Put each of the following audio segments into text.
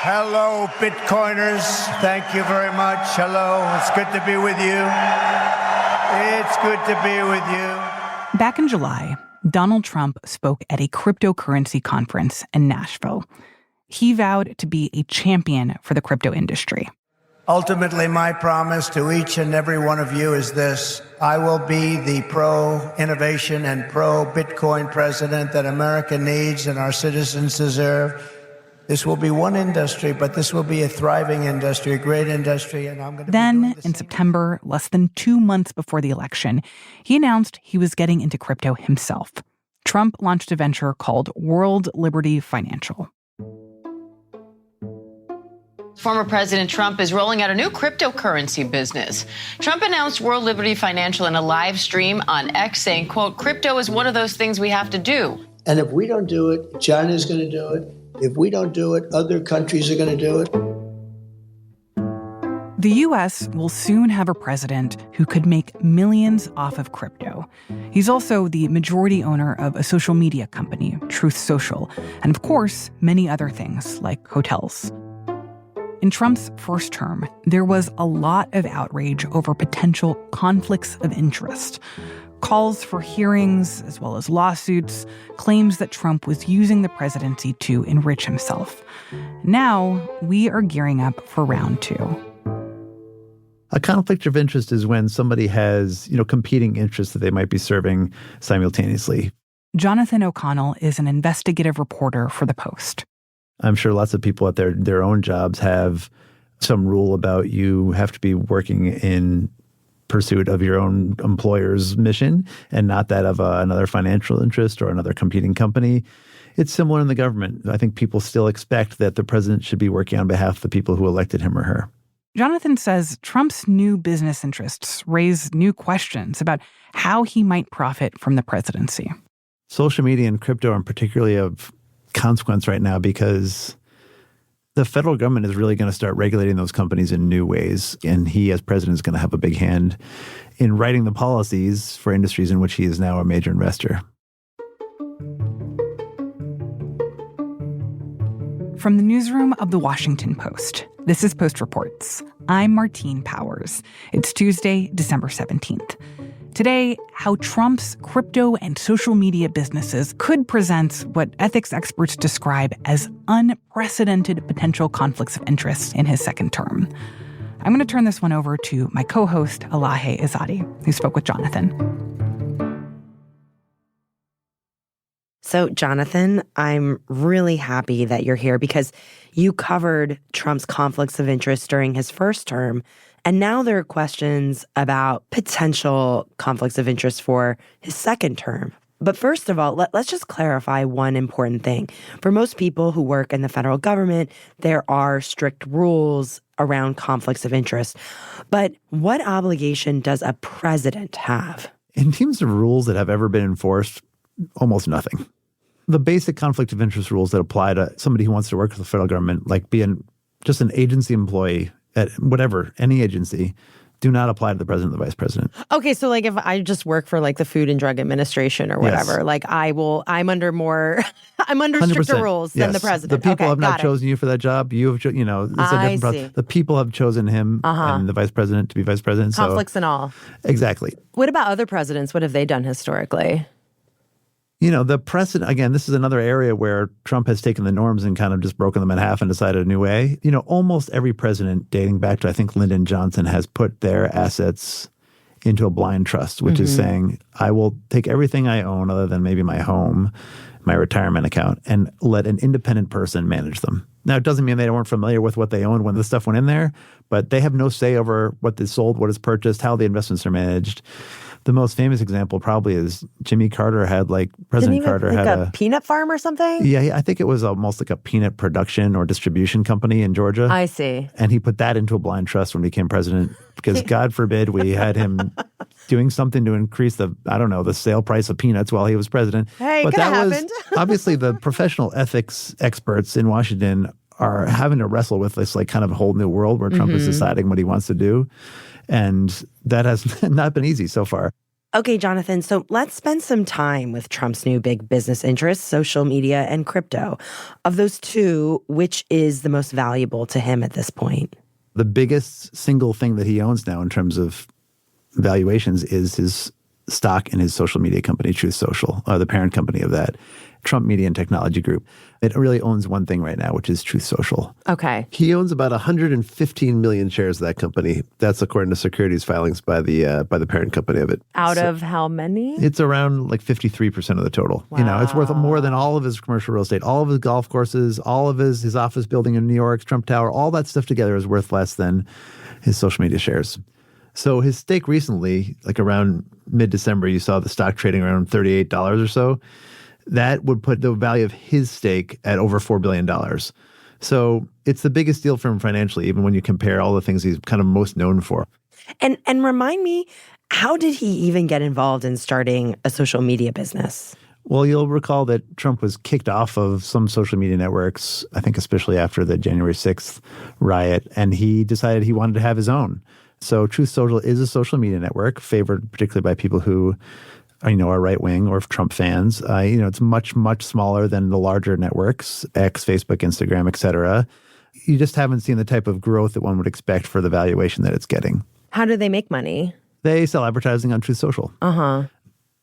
Hello, Bitcoiners. Thank you very much. Hello. It's good to be with you. It's good to be with you. Back in July, Donald Trump spoke at a cryptocurrency conference in Nashville. He vowed to be a champion for the crypto industry. Ultimately, my promise to each and every one of you is this. I will be the pro-innovation and pro-Bitcoin president that America needs and our citizens deserve. This will be one industry, but this will be a thriving industry, a great industry, and I'm going to Then, in September, less than 2 months before the election, he announced he was getting into crypto himself. Trump launched a venture called World Liberty Financial. Former President Trump is rolling out a new cryptocurrency business. Trump announced World Liberty Financial in a live stream on X saying, quote, "Crypto is one of those things we have to do." And if we don't do it, China's going to do it. If we don't do it, other countries are going to do it. The U.S. will soon have a president who could make millions off of crypto. He's also the majority owner of a social media company, Truth Social, and of course, many other things like hotels. In Trump's first term, there was a lot of outrage over potential conflicts of interest. Calls for hearings, as well as lawsuits, claims that Trump was using the presidency to enrich himself. Now, we are gearing up for round two. A conflict of interest is when somebody has, competing interests that they might be serving simultaneously. Jonathan O'Connell is an investigative reporter for The Post. I'm sure lots of people at their own jobs have some rule about you have to be working in pursuit of your own employer's mission and not that of another financial interest or another competing company. It's similar in the government. I think people still expect that the president should be working on behalf of the people who elected him or her. Jonathan says Trump's new business interests raise new questions about how he might profit from the presidency. Social media and crypto are particularly of consequence right now because the federal government is really going to start regulating those companies in new ways. And he, as president, is going to have a big hand in writing the policies for industries in which he is now a major investor. From the newsroom of The Washington Post, this is Post Reports. I'm Martine Powers. It's Tuesday, December 17th. Today, how Trump's crypto and social media businesses could present what ethics experts describe as unprecedented potential conflicts of interest in his second term. I'm going to turn this one over to my co-host, Elahe Izadi, who spoke with Jonathan. So, Jonathan, I'm really happy that you're here because you covered Trump's conflicts of interest during his first term. And now there are questions about potential conflicts of interest for his second term. But first of all, let's just clarify one important thing. For most people who work in the federal government, there are strict rules around conflicts of interest. But what obligation does a president have? In terms of rules that have ever been enforced, almost nothing. The basic conflict of interest rules that apply to somebody who wants to work for the federal government, like being just an agency employee, at whatever, any agency, do not apply to the president or the vice president. Okay, so like if I just work for like the Food and Drug Administration or whatever, yes. Like I'm under stricter rules than the president. The people have not chosen you for that job. You have, it's a different process. The people have chosen him and the vice president to be vice president. Conflicts and all. Exactly. What about other presidents? What have they done historically? The precedent, again, this is another area where Trump has taken the norms and kind of just broken them in half and decided a new way. Almost every president dating back to, I think, Lyndon Johnson has put their assets into a blind trust, which is saying, I will take everything I own other than maybe my home, my retirement account, and let an independent person manage them. Now, it doesn't mean they weren't familiar with what they owned when the stuff went in there, but they have no say over what is sold, what is purchased, how the investments are managed. The most famous example probably is Jimmy Carter had President Carter had a peanut farm or something? Yeah, I think it was almost like a peanut production or distribution company in Georgia. I see. And he put that into a blind trust when he became president because God forbid we had him doing something to increase the sale price of peanuts while he was president. Hey, but could have that happened. was obviously the professional ethics experts in Washington are having to wrestle with this kind of whole new world where Trump is deciding what he wants to do. And that has not been easy so far. Okay, Jonathan, so let's spend some time with Trump's new big business interests, social media and crypto. Of those two, which is the most valuable to him at this point? The biggest single thing that he owns now in terms of valuations is his stock in his social media company, Truth Social, the parent company of that, Trump Media and Technology Group. It really owns one thing right now, which is Truth Social. Okay. He owns about 115 million shares of that company. That's according to securities filings by the parent company of it. Out of how many? It's around like 53% of the total. Wow. You know, it's worth more than all of his commercial real estate, all of his golf courses, all of his office building in New York, Trump Tower, all that stuff together is worth less than his social media shares. So his stake recently, like around mid-December, you saw the stock trading around $38 or so. That would put the value of his stake at over $4 billion. So it's the biggest deal for him financially, even when you compare all the things he's kind of most known for. And remind me, how did he even get involved in starting a social media business? Well, you'll recall that Trump was kicked off of some social media networks, I think especially after the January 6th riot, and he decided he wanted to have his own. So Truth Social is a social media network favored particularly by people who are right-wing or Trump fans. It's much, much smaller than the larger networks, X, Facebook, Instagram, et cetera. You just haven't seen the type of growth that one would expect for the valuation that it's getting. How do they make money? They sell advertising on Truth Social. Uh-huh.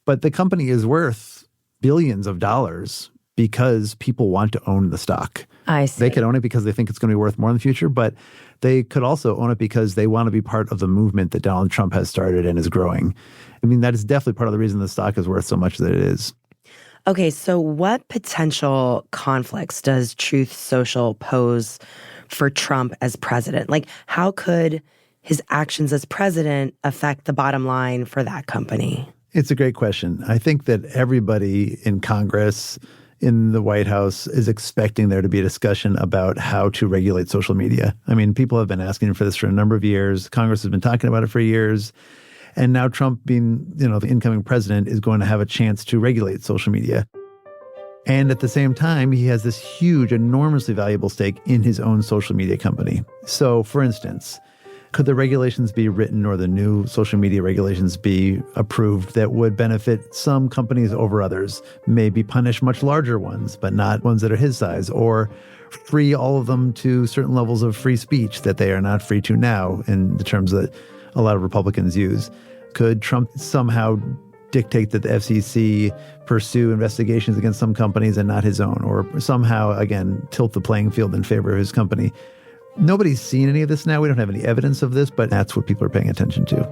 But the company is worth billions of dollars because people want to own the stock. I see. They could own it because they think it's going to be worth more in the future, but they could also own it because they want to be part of the movement that Donald Trump has started and is growing. I mean, that is definitely part of the reason the stock is worth so much that it is. Okay, so what potential conflicts does Truth Social pose for Trump as president? Like, how could his actions as president affect the bottom line for that company? It's a great question. I think that everybody in Congress, in the White House, is expecting there to be a discussion about how to regulate social media. I mean, people have been asking for this for a number of years. Congress has been talking about it for years. And now Trump, being, the incoming president, is going to have a chance to regulate social media. And at the same time, he has this huge, enormously valuable stake in his own social media company. So, for instance, could the regulations be written or the new social media regulations be approved that would benefit some companies over others? Maybe punish much larger ones, but not ones that are his size, or free all of them to certain levels of free speech that they are not free to now in the terms that a lot of Republicans use. Could Trump somehow dictate that the FCC pursue investigations against some companies and not his own, or somehow, again, tilt the playing field in favor of his company? Nobody's seen any of this now. We don't have any evidence of this, but that's what people are paying attention to.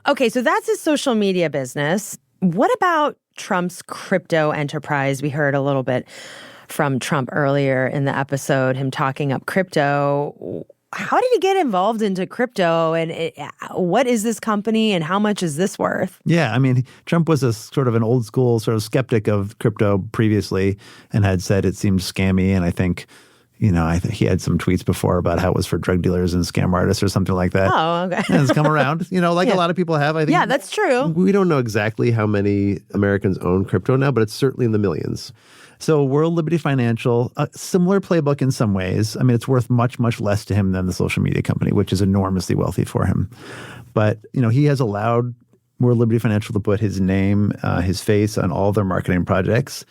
Okay, so that's his social media business. What about Trump's crypto enterprise? We heard a little bit from Trump earlier in the episode, him talking up crypto. How did he get involved into crypto, and what is this company, and how much is this worth? Yeah, I mean, Trump was a sort of an old school sort of skeptic of crypto previously and had said it seemed scammy. And I think, I think he had some tweets before about how it was for drug dealers and scam artists or something like that. Oh, okay. And it's come around, a lot of people have. I think. Yeah, that's true. We don't know exactly how many Americans own crypto now, but it's certainly in the millions. So World Liberty Financial, a similar playbook in some ways. I mean, it's worth much, much less to him than the social media company, which is enormously wealthy for him. But, he has allowed World Liberty Financial to put his name, his face on all of their marketing projects.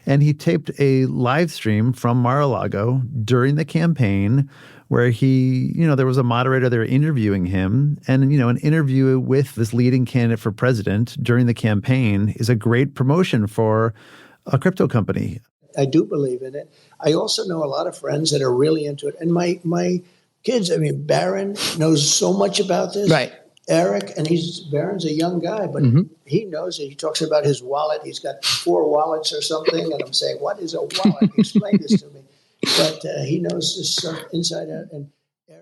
And he taped a live stream from Mar-a-Lago during the campaign where there was a moderator there interviewing him. And, an interview with this leading candidate for president during the campaign is a great promotion for a crypto company. I do believe in it. I also know a lot of friends that are really into it. And my kids, Barron knows so much about this. Right. Eric, and Barron's a young guy, but he knows it. He talks about his wallet. He's got 4 wallets or something. And I'm saying, what is a wallet? Explain this to me. But he knows this stuff inside out. And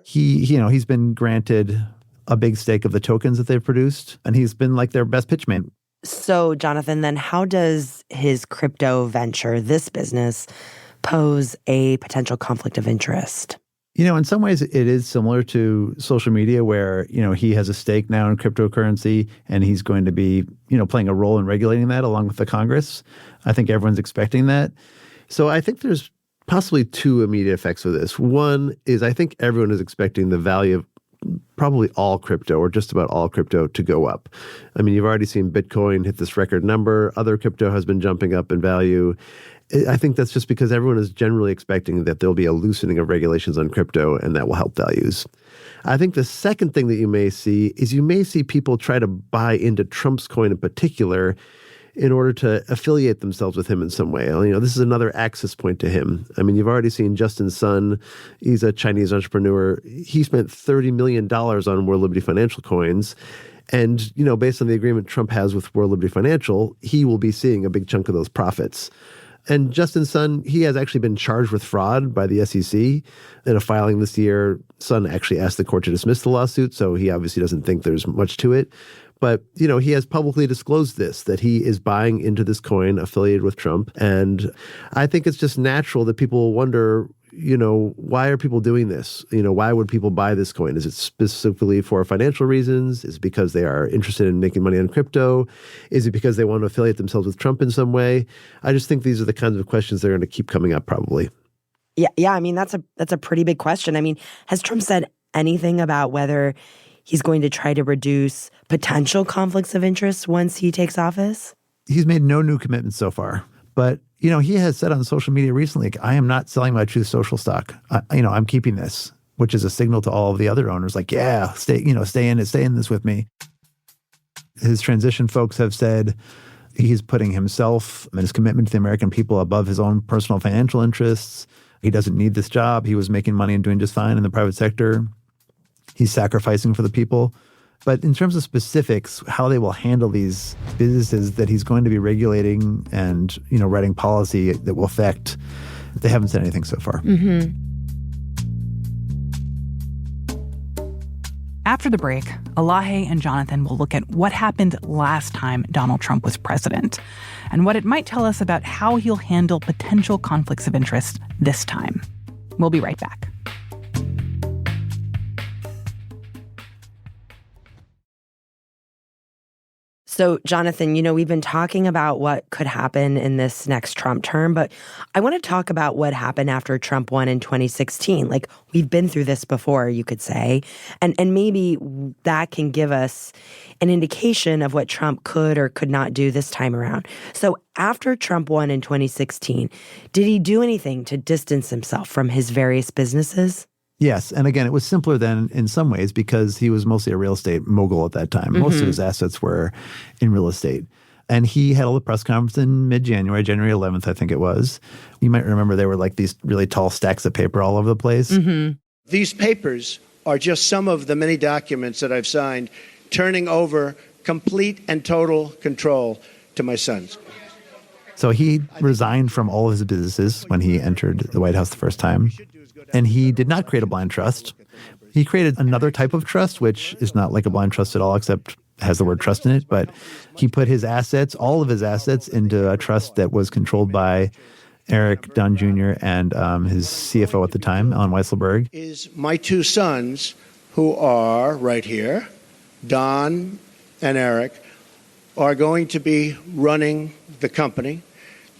he's been granted a big stake of the tokens that they've produced, and he's been like their best pitchman. So, Jonathan, then how does his crypto venture, this business, pose a potential conflict of interest? In some ways, it is similar to social media where, he has a stake now in cryptocurrency and he's going to be, playing a role in regulating that along with the Congress. I think everyone's expecting that. So I think there's possibly 2 immediate effects of this. One is I think everyone is expecting the value of probably all crypto, or just about all crypto, to go up. I mean, you've already seen Bitcoin hit this record number. Other crypto has been jumping up in value. I think that's just because everyone is generally expecting that there'll be a loosening of regulations on crypto, and that will help values. I think the second thing that you may see is you may see people try to buy into Trump's coin in particular in order to affiliate themselves with him in some way. You know, this is another access point to him. I mean, you've already seen Justin Sun. He's a Chinese entrepreneur. He spent $30 million on World Liberty Financial coins. And, you know, based on the agreement Trump has with World Liberty Financial, he will be seeing a big chunk of those profits. And Justin Sun, he has actually been charged with fraud by the SEC. In a filing this year, Sun actually asked the court to dismiss the lawsuit, so he obviously doesn't think there's much to it. But, you know, he has publicly disclosed this, that he is buying into this coin affiliated with Trump. And I think it's just natural that people will wonder, you know, why are people doing this? You know, why would people buy this coin? Is it specifically for financial reasons? Is it because they are interested in making money on crypto? Is it because they want to affiliate themselves with Trump in some way? I just think these are the kinds of questions that are going to keep coming up probably. Yeah. I mean, that's a pretty big question. I mean, has Trump said anything about whether he's going to try to reduce potential conflicts of interest once he takes office? He's made no new commitments so far. But, you know, he has said on social media recently, I am not selling my Truth Social stock. I'm keeping this, which is a signal to all of the other owners like, yeah, stay in this with me. His transition folks have said he's putting himself and his commitment to the American people above his own personal financial interests. He doesn't need this job. He was making money and doing just fine in the private sector. He's sacrificing for the people. But in terms of specifics, how they will handle these businesses that he's going to be regulating and, you know, writing policy that will affect, they haven't said anything so far. Mm-hmm. After the break, Elahe and Jonathan will look at what happened last time Donald Trump was president and what it might tell us about how he'll handle potential conflicts of interest this time. We'll be right back. So, Jonathan, you know, we've been talking about what could happen in this next Trump term, but I want to talk about what happened after Trump won in 2016. Like, we've been through this before, you could say, and maybe that can give us an indication of what Trump could or could not do this time around. So, after Trump won in 2016, did he do anything to distance himself from his various businesses? Yes. And again, it was simpler then in some ways because he was mostly a real estate mogul at that time. Most of his assets were in real estate. And he held a press conference in mid-January, January 11th, I think it was. You might remember there were like these really tall stacks of paper all over the place. Mm-hmm. These papers are just some of the many documents that I've signed, turning over complete and total control to my sons. So he resigned from all of his businesses when he entered the White House the first time. And he did not create a blind trust. He created another type of trust, which is not like a blind trust at all, except has the word trust in it. But he put his assets, all of his assets, into a trust that was controlled by Eric Dunn Jr. and his CFO at the time, Alan Weisselberg. Is my two sons, who are right here, Don and Eric, are going to be running the company.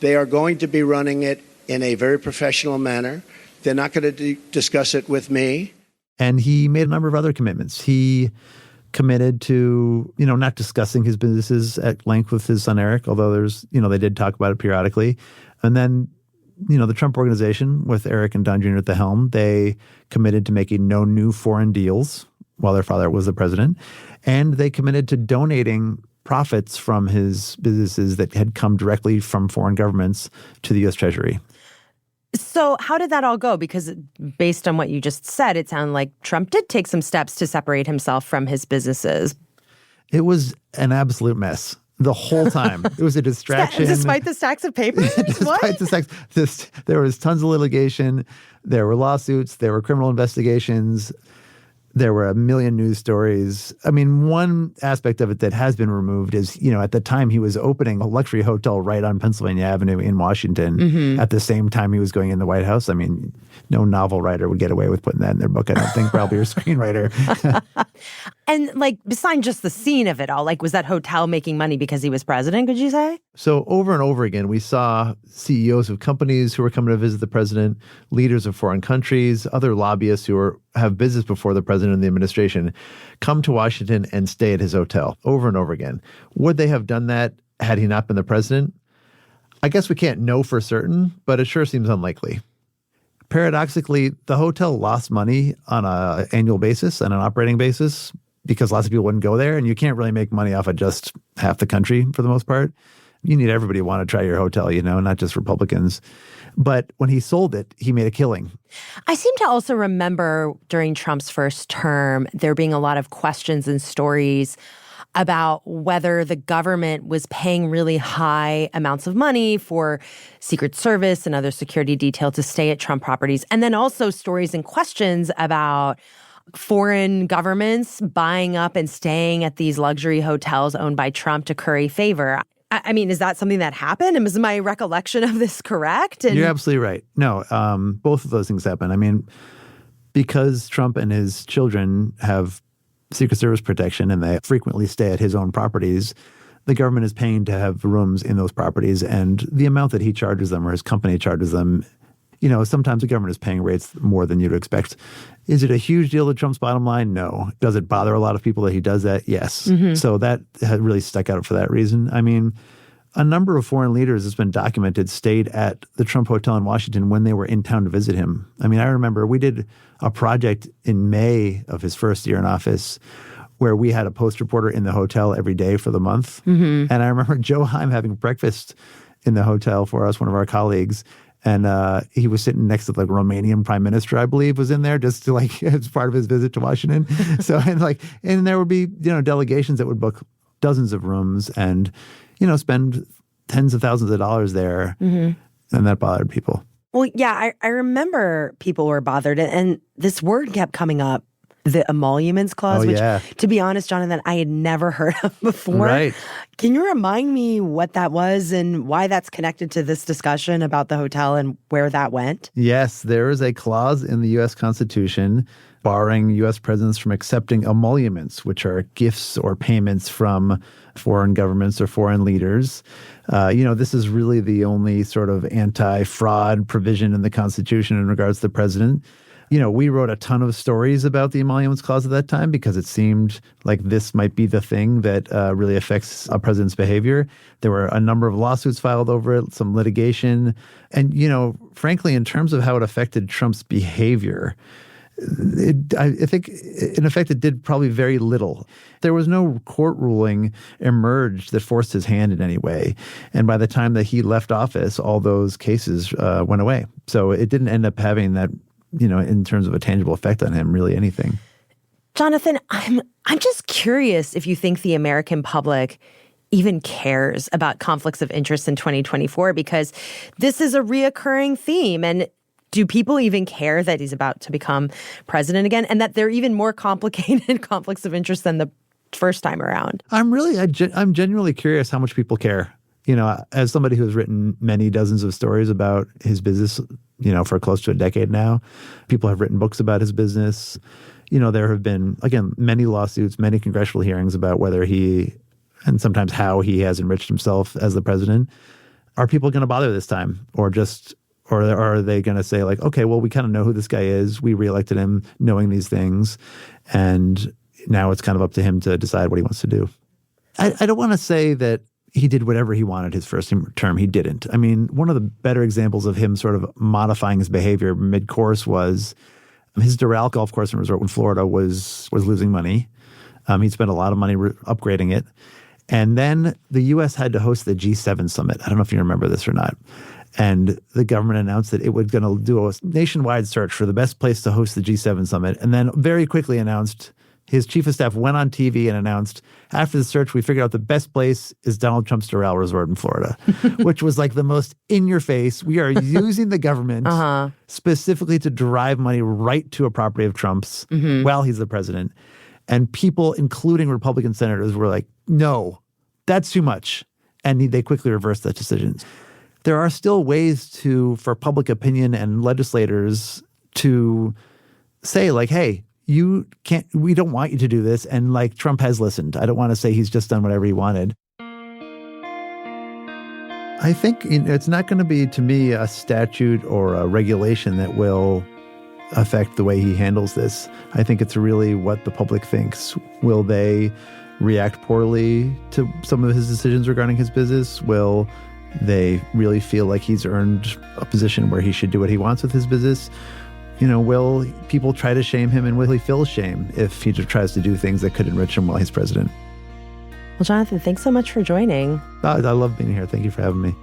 They are going to be running it in a very professional manner. They're not going to discuss it with me. And he made a number of other commitments. He committed to, you know, not discussing his businesses at length with his son Eric, although there's, you know, they did talk about it periodically. And then, you know, the Trump Organization with Eric and Don Jr. at the helm, they committed to making no new foreign deals while their father was the president. And they committed to donating profits from his businesses that had come directly from foreign governments to the U.S. Treasury. So how did that all go? Because based on what you just said, it sounded like Trump did take some steps to separate himself from his businesses. It was an absolute mess the whole time. It was a distraction. Despite the stacks of paper? Despite the stacks. There was tons of litigation. There were lawsuits. There were criminal investigations. There were a million news stories. I mean, one aspect of it that has been removed is, you know, at the time he was opening a luxury hotel right on Pennsylvania Avenue in Washington at the same time he was going in the White House. I mean, no novel writer would get away with putting that in their book, I don't think, probably, or screenwriter. And like, besides just the scene of it all, like, was that hotel making money because he was president, could you say? So over and over again, we saw CEOs of companies who were coming to visit the president, leaders of foreign countries, other lobbyists who have business before the president and the administration come to Washington and stay at his hotel over and over again. Would they have done that had he not been the president? I guess we can't know for certain, but it sure seems unlikely. Paradoxically, the hotel lost money on an annual basis and an operating basis because lots of people wouldn't go there, and you can't really make money off of just half the country for the most part. You need everybody to want to try your hotel, not just Republicans. But when he sold it, he made a killing. I seem to also remember during Trump's first term, there being a lot of questions and stories about whether the government was paying really high amounts of money for Secret Service and other security detail to stay at Trump properties. And then also stories and questions about foreign governments buying up and staying at these luxury hotels owned by Trump to curry favor. I mean, is that something that happened? And is my recollection of this correct? You're absolutely right. No, both of those things happen. I mean, because Trump and his children have Secret Service protection and they frequently stay at his own properties, the government is paying to have rooms in those properties. And the amount that he charges them or his company charges them, sometimes the government is paying rates more than you'd expect. Is it a huge deal to Trump's bottom line? No. Does it bother a lot of people that he does that? Yes. Mm-hmm. So that had really stuck out for that reason. I mean, a number of foreign leaders, it's been documented, stayed at the Trump Hotel in Washington when they were in town to visit him. I mean, I remember we did a project in May of his first year in office where we had a post reporter in the hotel every day for the month. Mm-hmm. And I remember Joe Heim having breakfast in the hotel for us, one of our colleagues. And he was sitting next to the Romanian prime minister, I believe, was in there just to as part of his visit to Washington. And there would be, delegations that would book dozens of rooms and, spend tens of thousands of dollars there. Mm-hmm. And that bothered people. Well, yeah, I remember people were bothered. And this word kept coming up, the emoluments clause, which, to be honest, Jonathan, I had never heard of before. Right. Can you remind me what that was and why that's connected to this discussion about the hotel and where that went? Yes, there is a clause in the U.S. Constitution barring U.S. presidents from accepting emoluments, which are gifts or payments from foreign governments or foreign leaders. This is really the only sort of anti-fraud provision in the Constitution in regards to the president. We wrote a ton of stories about the emoluments clause at that time because it seemed like this might be the thing that really affects a president's behavior. There were a number of lawsuits filed over it, some litigation. And, frankly, in terms of how it affected Trump's behavior, I think, in effect, it did probably very little. There was no court ruling emerged that forced his hand in any way. And by the time that he left office, all those cases went away. So it didn't end up having that, in terms of a tangible effect on him, really anything. Jonathan, I'm just curious if you think the American public even cares about conflicts of interest in 2024, because this is a reoccurring theme. And do people even care that he's about to become president again and that they're even more complicated conflicts of interest than the first time around? I'm genuinely curious how much people care. As somebody who has written many dozens of stories about his business, for close to a decade now, people have written books about his business. There have been, again, many lawsuits, many congressional hearings about whether he, and sometimes how he has enriched himself as the president. Are people going to bother this time? Or are they going to say okay, well, we kind of know who this guy is. We reelected him knowing these things. And now it's kind of up to him to decide what he wants to do. I don't want to say that he did whatever he wanted his first term. He didn't. I mean, one of the better examples of him sort of modifying his behavior mid-course was his Doral golf course and resort in Florida was losing money. He spent a lot of money upgrading it. And then the U.S. had to host the G7 summit. I don't know if you remember this or not. And the government announced that it was going to do a nationwide search for the best place to host the G7 summit. And then very quickly announced, his chief of staff went on TV and announced, after the search, we figured out the best place is Donald Trump's Doral Resort in Florida, which was the most in-your-face. We are using the government specifically to drive money right to a property of Trump's while he's the president. And people, including Republican senators, were like, no, that's too much. And they quickly reversed that decision. There are still ways for public opinion and legislators to say hey, we don't want you to do this. And like Trump has listened. I don't want to say he's just done whatever he wanted. I think it's not going to be, to me, a statute or a regulation that will affect the way he handles this. I think it's really what the public thinks. Will they react poorly to some of his decisions regarding his business? Will they really feel like he's earned a position where he should do what he wants with his business? Will people try to shame him, and will he feel shame if he tries to do things that could enrich him while he's president? Well, Jonathan, thanks so much for joining. I love being here. Thank you for having me.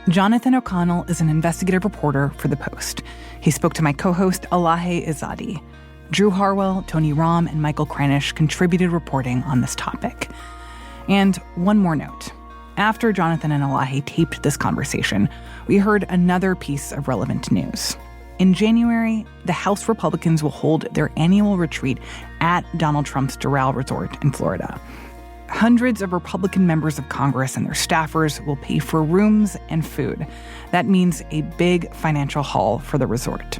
Jonathan O'Connell is an investigative reporter for The Post. He spoke to my co-host, Elahe Izadi. Drew Harwell, Tony Rahm, and Michael Kranish contributed reporting on this topic. And one more note. After Jonathan and Elahe taped this conversation, we heard another piece of relevant news. In January, the House Republicans will hold their annual retreat at Donald Trump's Doral Resort in Florida. Hundreds of Republican members of Congress and their staffers will pay for rooms and food. That means a big financial haul for the resort.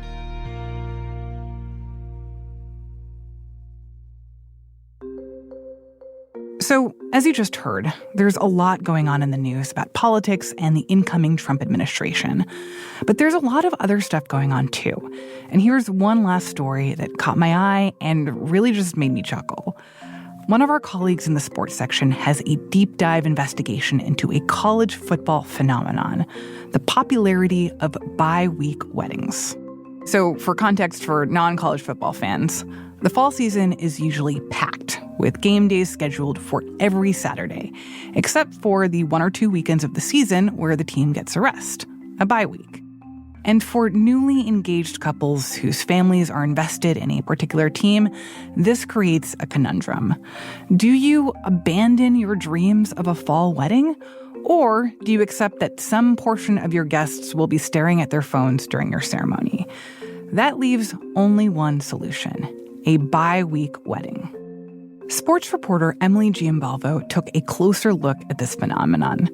So, as you just heard, there's a lot going on in the news about politics and the incoming Trump administration. But there's a lot of other stuff going on too. And here's one last story that caught my eye and really just made me chuckle. One of our colleagues in the sports section has a deep dive investigation into a college football phenomenon, the popularity of bye-week weddings. So for context for non-college football fans, the fall season is usually packed, with game days scheduled for every Saturday, except for the 1 or 2 weekends of the season where the team gets a rest, a bye week. And for newly engaged couples whose families are invested in a particular team, this creates a conundrum. Do you abandon your dreams of a fall wedding? Or do you accept that some portion of your guests will be staring at their phones during your ceremony? That leaves only one solution: a bye-week wedding. Sports reporter Emily Giambalvo took a closer look at this phenomenon.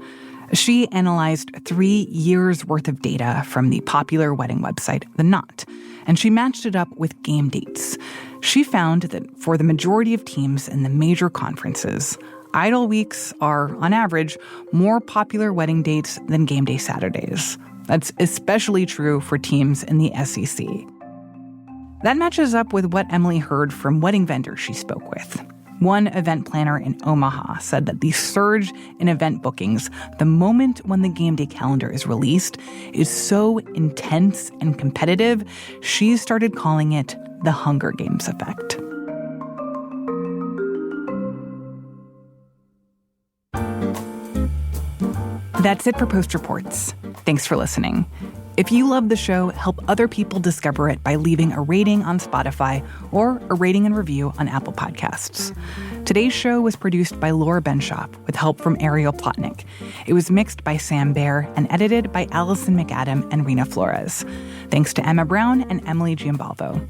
She analyzed 3 years' worth of data from the popular wedding website, The Knot, and she matched it up with game dates. She found that for the majority of teams in the major conferences, idle weeks are, on average, more popular wedding dates than game day Saturdays. That's especially true for teams in the SEC. That matches up with what Emily heard from wedding vendors she spoke with. One event planner in Omaha said that the surge in event bookings the moment when the game day calendar is released is so intense and competitive, she started calling it the Hunger Games effect. That's it for Post Reports. Thanks for listening. If you love the show, help other people discover it by leaving a rating on Spotify or a rating and review on Apple Podcasts. Today's show was produced by Laura Benshop with help from Ariel Plotnick. It was mixed by Sam Baer and edited by Allison McAdam and Rena Flores. Thanks to Emma Brown and Emily Giambalvo.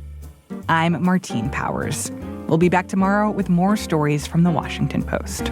I'm Martine Powers. We'll be back tomorrow with more stories from The Washington Post.